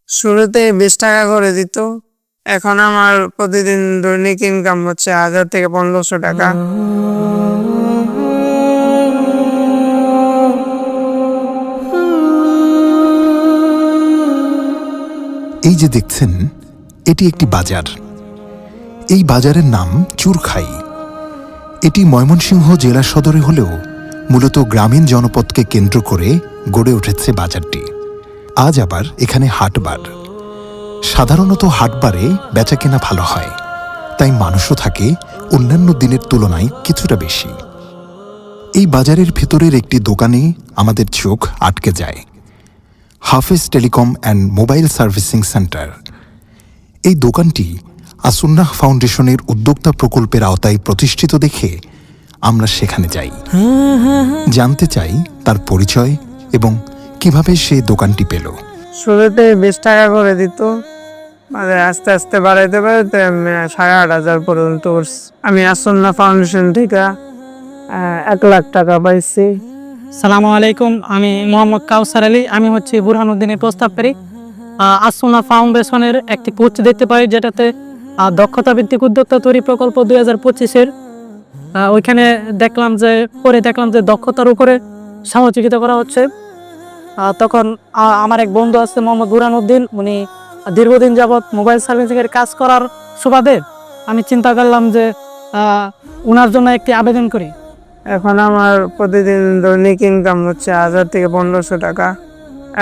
শুরুতে 20 টাকা করে দিত। এখন আমার প্রতিদিন দৈনিক ইনকাম হচ্ছে 1000 থেকে 1500 টাকা। এই যে দেখছেন, এটি একটি বাজার। এই বাজারের নাম চুরখাই। এটি ময়মনসিংহ জেলা সদরে হলেও মূলত গ্রামীণ জনপদকে কেন্দ্র করে গড়ে উঠেছে বাজারটি। আজ আবার এখানে হাটবার। সাধারণত হাটবারে বেচাকেনা ভালো হয়, তাই মানুষও থাকে অন্যান্য দিনের তুলনায় কিছুটা বেশি। এই বাজারের ভেতরের একটি দোকানে আমাদের চোখ আটকে যায়। হাফেজ telecom and mobile servicing centre. এই দোকানটি আসুন্নাহ ফাউন্ডেশনের উদ্যোক্তা প্রকল্পের আওতায় প্রতিষ্ঠিত দেখে আমরা সেখানে যাই, জানতে চাই তার পরিচয় এবং কিভাবে সে দোকানটি পেল। শুরুতে 20 টাকা করে দিত, মানে আস্তে আস্তে বাড়াইতে বাড়াইতে 8500 পর্যন্ত আমি আসুন্নাহ ফাউন্ডেশন থেকে 1 লাখ টাকা পাইছি। সালামু আলাইকুম, আমি মোহাম্মদ কাউসার আলী। আমি হচ্ছে বুরহানুদ্দিনের প্রস্তাবকারী। আসুন্নাহ ফাউন্ডেশনের একটি পোস্ট দেখতে পাই, যেটাতে দক্ষতা ভিত্তিক উদ্যোক্তা তৈরি প্রকল্প 2025-এর ওইখানে দেখলাম যে দক্ষতার উপরে সহযোগিতা করা হচ্ছে। তখন আমার এক বন্ধু আছে মোহাম্মদ বুরহানুদ্দিন, উনি দীর্ঘদিন যাবৎ মোবাইল সার্ভিসিংয়ের কাজ করার সুবাদে আমি চিন্তা করলাম যে ওনার জন্য একটি আবেদন করি। এখন আমার প্রতিদিন দৈনিক ইনকাম হচ্ছে 1000 থেকে 1500 টাকা।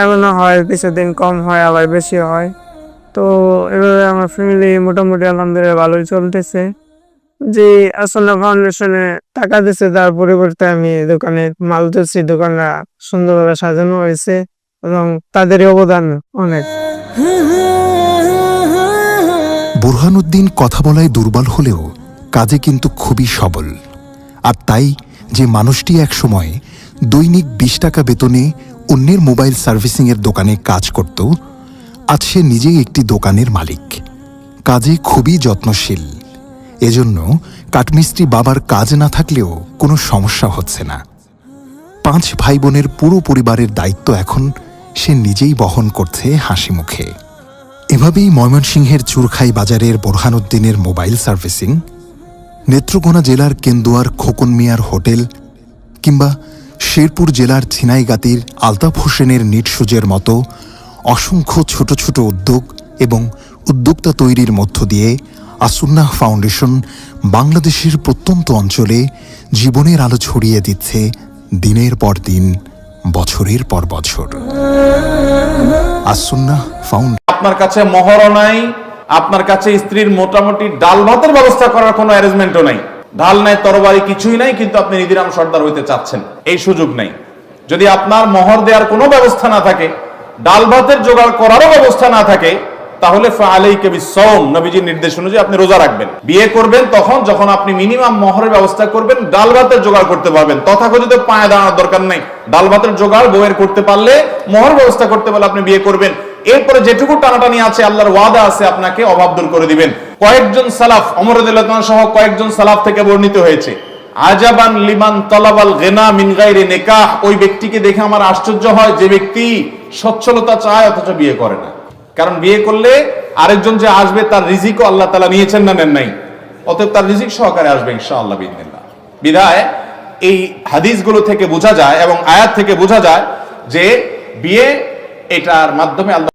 এমনও হয় কিছুদিন কম হয়, আবার বেশি হয়। তো এভাবে আমার ফ্যামিলি মোটামুটি আলহামদুলিল্লাহ ভালোই চলতেছে। যে আসলে ফাউন্ডেশনে টাকা দিচ্ছে, তার পরিবর্তে আমি দোকানে মাল দিচ্ছি। দোকানটা সুন্দরভাবে সাজানো হয়েছে এবং তাদের অবদান অনেক। বুরহানুদ্দিন কথা বলায় দুর্বল হলেও কাজে কিন্তু খুবই সবল। আর তাই যে মানুষটি একসময় দৈনিক 20 টাকা বেতনে অন্যের মোবাইল সার্ভিসিংয়ের দোকানে কাজ করত, আজ সে নিজেই একটি দোকানের মালিক। কাজে খুবই যত্নশীল। এজন্য কাঠমিস্ত্রি বাবার কাজ না থাকলেও কোনো সমস্যা হচ্ছে না। 5 ভাই বোনের পুরো পরিবারের দায়িত্ব এখন সে নিজেই বহন করছে হাসি মুখে। এভাবেই ময়মনসিংহের চুরখাই বাজারের বুরহানুদ্দিনের মোবাইল সার্ভিসিং, নেত্রকোনা জেলার কেন্দুয়ার খোকন মিয়ার হোটেল কিংবা শেরপুর জেলার ঝিনাইগাতির আলতাফ হোসেনের নিটসুজের মতো অসংখ্য ছোট ছোট উদ্যোগ এবং উদ্যোক্তা তৈরির মধ্য দিয়ে আসুন্নাহ ফাউন্ডেশন বাংলাদেশের প্রত্যন্ত অঞ্চলে জীবনের আলো ছড়িয়ে দিচ্ছে দিনের পর দিন, বছরের পর বছর। আসুন্নাহ ফাউন্ডেশন। আপনার কাছে মোহরও নাই, আপনার কাছে স্ত্রীর মোটামুটি ডাল ভাতের ব্যবস্থা করার কোনো অ্যারেঞ্জমেন্টও নাই, ঢাল নাই, তরবারি কিছুই নাই, কিন্তু আপনি নিধিরাম সর্দার হইতে চাচ্ছেন, এই সুযোগ নাই। যদি আপনার মোহর দেওয়ার কোনো ব্যবস্থা না থাকে, ডাল ভাতের জোগাড় করারও ব্যবস্থা না থাকে, তাহলে ফাআলাইকা বিসসাওম, নবীজির নির্দেশ অনুযায়ী আপনি রোজা রাখবেন। বিয়ে করবেন তখন যখন আপনি মিনিমাম মোহরের ব্যবস্থা করবেন, ডাল ভাতের জোগাড় করতে পারবেন। তথাকথিত পায়ে দাঁড়ানোর দরকার নাই। ডাল ভাতের জোগাড় বউয়ের করতে পারলে, মোহর ব্যবস্থা করতে পারলে আপনি বিয়ে করবেন। এরপরে যেটুকু টানাটানি আছে, আল্লাহর ওয়াদা আছে আপনাকে অভাব দূর করে দিবেন। কয়েকজন সালাফ, ওমর রাদিয়াল্লাহু আনহু সহ কয়েকজন সালাফ থেকে বর্ণিত হয়েছে, আজাবান লিমান তালাবাল গিনা মিন গায়রি নিকাহ, ওই ব্যক্তিকে দেখে আমার আশ্চর্য হয় যে ব্যক্তি সচ্ছলতা চায় অথচ বিয়ে করে না। কারণ বিয়ে করলে আরেকজন যে আসবে তার রিজিকও আল্লাহ তাআলা নিয়েছেন না নেন নাই, অতএব তার রিজিক সহকারে আসবে ইনশাআল্লাহ বিইذنিল্লাহ। বিদায় এই হাদিসগুলো থেকে বোঝা যায় এবং আয়াত থেকে বোঝা যায় যে বিয়ে এটার মাধ্যমে আল্লাহ